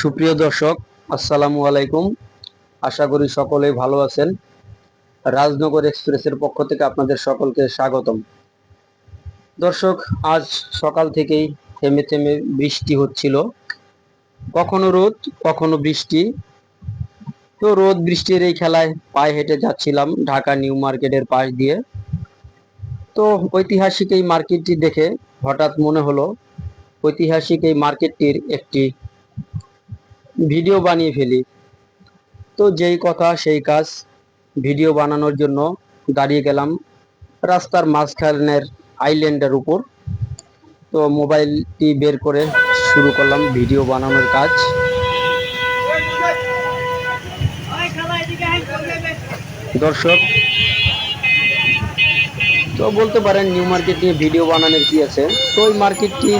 সুপ্রিয় দর্শক, আসসালামু আলাইকুম। আশা করি সকলেই ভালো আছেন। রাজনগর এক্সপ্রেসের পক্ষ থেকে আপনাদের সকলকে স্বাগতম। দর্শক, আজ সকাল থেকেই থেমে থেমে বৃষ্টি হচ্ছিল, কখনো রোদ কখনো বৃষ্টি। তো রোদ বৃষ্টির এই খেলায় পায়ে হেঁটে যাচ্ছিলাম ঢাকা নিউ মার্কেটের পাশ দিয়ে। তো ঐতিহাসিক এই মার্কেটটি দেখে হঠাৎ মনে হলো ঐতিহাসিক এই মার্কেটটির একটি ভিডিও বানিয়ে ফেলি। তো যেই কথা সেই কাজ, ভিডিও বানানোর জন্য দাঁড়িয়ে গেলাম রাস্তার মাঝখানের আইল্যান্ডের উপর। তো মোবাইলটি বের করে শুরু করলাম ভিডিও বানানোর কাজ। দর্শক, তো বলতে পারেন নিউ মার্কেট নিয়ে ভিডিও বানানোর কি আছে। তো ওই মার্কেটটি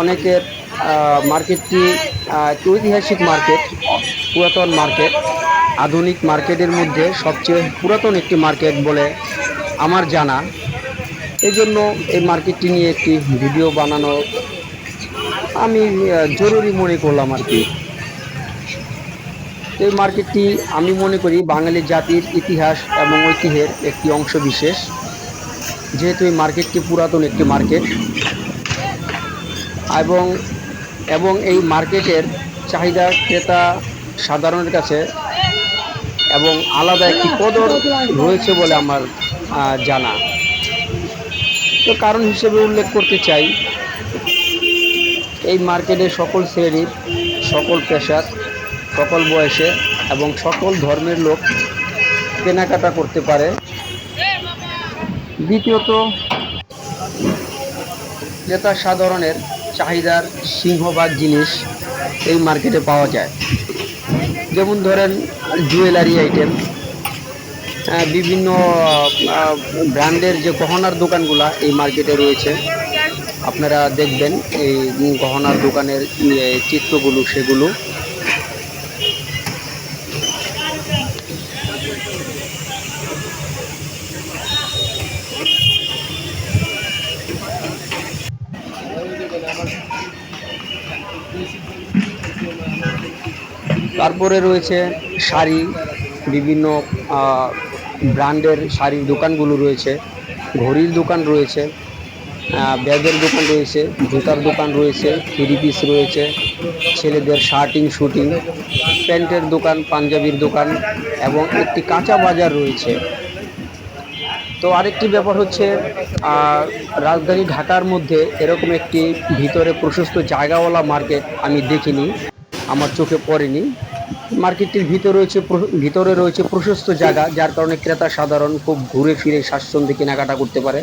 অনেকের মার্কেটটি একটি ঐতিহাসিক মার্কেট, পুরাতন মার্কেট, আধুনিক মার্কেটের মধ্যে সবচেয়ে পুরাতন একটি মার্কেট বলে আমার জানা। এই জন্য এই মার্কেটটি নিয়ে একটি ভিডিও বানানো আমি জরুরি মনে করলাম আর কি। এই মার্কেটটি আমি মনে করি বাঙালি জাতির ইতিহাস এবং ঐতিহ্যের একটি অংশ বিশেষ, যেহেতু এই মার্কেটটি পুরাতন একটি মার্কেট এবং এবং এই মার্কেটের চাহিদা ক্রেতা সাধারণের কাছে এবং আলাদা একটি কদর রয়েছে বলে আমার জানা। তো কারণ হিসেবে উল্লেখ করতে চাই, এই মার্কেটে সকল শ্রেণীর, সকল পেশার, সকল বয়সে এবং সকল ধর্মের লোক কেনাকাটা করতে পারে। দ্বিতীয়ত, ক্রেতা সাধারণের চাহিদার সিংহভাগ জিনিস এই মার্কেটে পাওয়া যায়। যেমন ধরেন জুয়েলারি আইটেম, বিভিন্ন ব্র্যান্ডের যে গহনার দোকানগুলা এই মার্কেটে রয়েছে। আপনারা দেখবেন এই গহনার দোকানের চিত্রগুলো, সেগুলো। তারপরে রয়েছে শাড়ি, বিভিন্ন ব্র্যান্ডের শাড়ির দোকানগুলো রয়েছে, ঘড়ির দোকান রয়েছে, ব্যাগের দোকান রয়েছে, জুতার দোকান রয়েছে, থ্রি পিস রয়েছে, ছেলেদের শার্টিং শুটিং, প্যান্টের দোকান, পাঞ্জাবির দোকান এবং একটি কাঁচা বাজার রয়েছে। তো আরেকটি ব্যাপার হচ্ছে, রাজধানী ঢাকার মধ্যে এরকম একটি ভিতরে প্রশস্ত জায়গাওয়ালা মার্কেট আমি দেখিনি, আমার চোখে পড়েনি। মার্কেটটির ভিতরে রয়েছে প্রশস্ত জায়গা, যার কারণে ক্রেতা সাধারণ খুব ঘুরে ফিরে স্বাচ্ছন্দ্যে কেনাকাটা করতে পারে।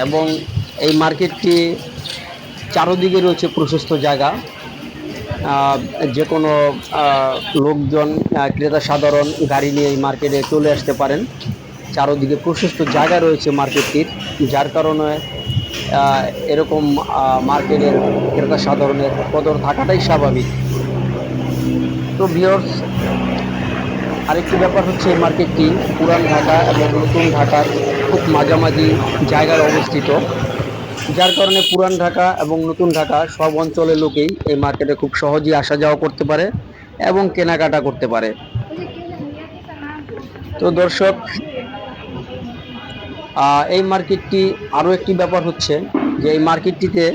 এবং এই মার্কেটটি চারদিকে রয়েছে প্রশস্ত জায়গা, যে কোনো লোকজন, ক্রেতা সাধারণ গাড়ি নিয়ে এই মার্কেটে চলে আসতে পারেন। চারদিকে প্রশস্ত জায়গা রয়েছে মার্কেটটির, যার কারণে এরকম মার্কেটের ক্রেতা সাধারণের কদর থাকাটাই স্বাভাবিক। তো ভিউয়ার্স, আরেকটি ব্যাপার হচ্ছে এই মার্কেটটি পুরান ঢাকা এবং নতুন ঢাকার খুব মাঝামাঝি জায়গায় অবস্থিত, যার কারণে পুরান ঢাকা এবং নতুন ঢাকা সব অঞ্চলের লোকেই এই মার্কেটে খুব সহজেই আসা যাওয়া করতে পারে এবং কেনাকাটা করতে পারে। তো দর্শক, এই মার্কেটটি আরও একটি ব্যাপার হচ্ছে যে এই মার্কেটটিতে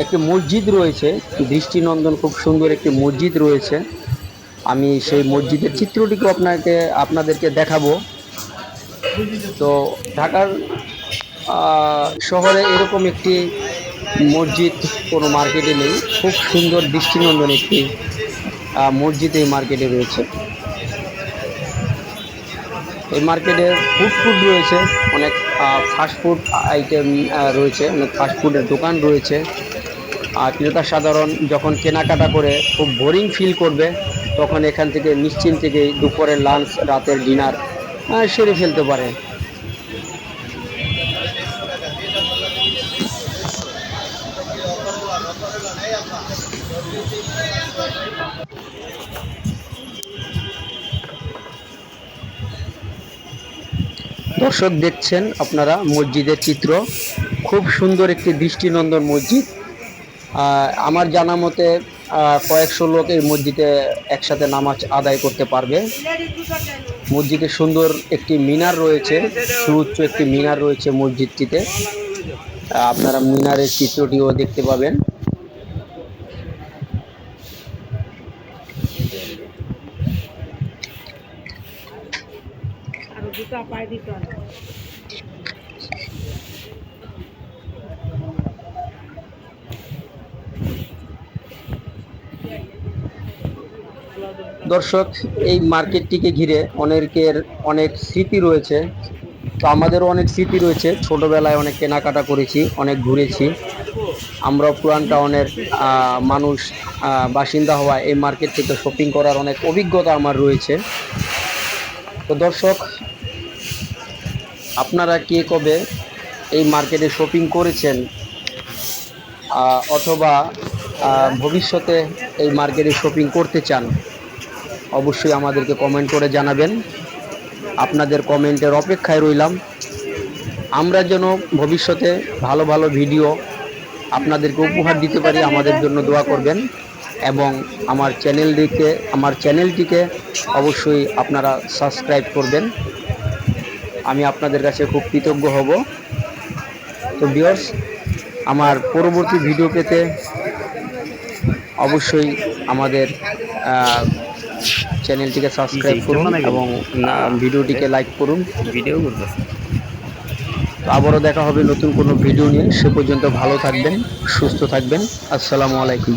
একটি মসজিদ রয়েছে, দৃষ্টিনন্দন খুব সুন্দর একটি মসজিদ রয়েছে। আমি সেই মসজিদের চিত্রটিকে আপনাদেরকে দেখাবো। তো ঢাকার শহরে এরকম একটি মসজিদ কোনো মার্কেটে নেই। খুব সুন্দর দৃষ্টিনন্দন একটি মসজিদ এই মার্কেটে রয়েছে। এই মার্কেটে ফুড রয়েছে, অনেক ফাস্টফুড আইটেম রয়েছে, অনেক ফাস্টফুডের দোকান রয়েছে। আর ক্রেতা সাধারণ যখন কেনাকাটা করে খুব বোরিং ফিল করবে, তখন এখান থেকে নিশ্চিন্তে দুপুরের লাঞ্চ, রাতের ডিনার সেরে ফেলতে পারে। দর্শক দেখছেন আপনারা মসজিদের চিত্র, খুব সুন্দর একটি দৃষ্টিনন্দন মসজিদ। আমার জানা মতে কয়েকশো লোক এই মসজিদে একসাথে নামাজ আদায় করতে পারবে। মসজিদে সুন্দর একটি মিনার রয়েছে, সুউচ্চ একটি মিনার রয়েছে মসজিদটিতে। আপনারা মিনারের চিত্রটিও দেখতে পাবেন। দর্শক, এই মার্কেটটিকে ঘিরে অনেকের অনেক স্মৃতি রয়েছে। তো আমাদেরও অনেক স্মৃতি রয়েছে, ছোটবেলায় অনেক কেনাকাটা করেছি, অনেক ঘুরেছি। আমরা পুরান টাউনের মানুষ, বাসিন্দা হওয়া এই মার্কেট থেকে শপিং করার অনেক অভিজ্ঞতা আমার রয়েছে। তো দর্শক, আপনারা কে কবে এই মার্কেটে শপিং করেছেন অথবা ভবিষ্যতে এই মার্কেটে শপিং করতে চান, অবশ্যই আমাদেরকে কমেন্ট করে জানাবেন। আপনাদের কমেন্টের অপেক্ষায় রইলাম। আমরা যেন ভবিষ্যতে ভালো ভালো ভিডিও আপনাদেরকে উপহার দিতে পারি, আমাদের জন্য দোয়া করবেন। এবং আমার চ্যানেলটিকে অবশ্যই আপনারা সাবস্ক্রাইব করবেন। আমি আপনাদের কাছে খুব কৃতজ্ঞ হব। তো ভিউয়ার্স, আমার পরবর্তী ভিডিও পেতে অবশ্যই আমাদের চ্যানেলটিকে সাবস্ক্রাইব করুন এবং ভিডিওটিকে লাইক করুন। তো আবারও দেখা হবে নতুন কোনো ভিডিও নিয়ে। সে পর্যন্ত ভালো থাকবেন, সুস্থ থাকবেন। আসসালামু আলাইকুম।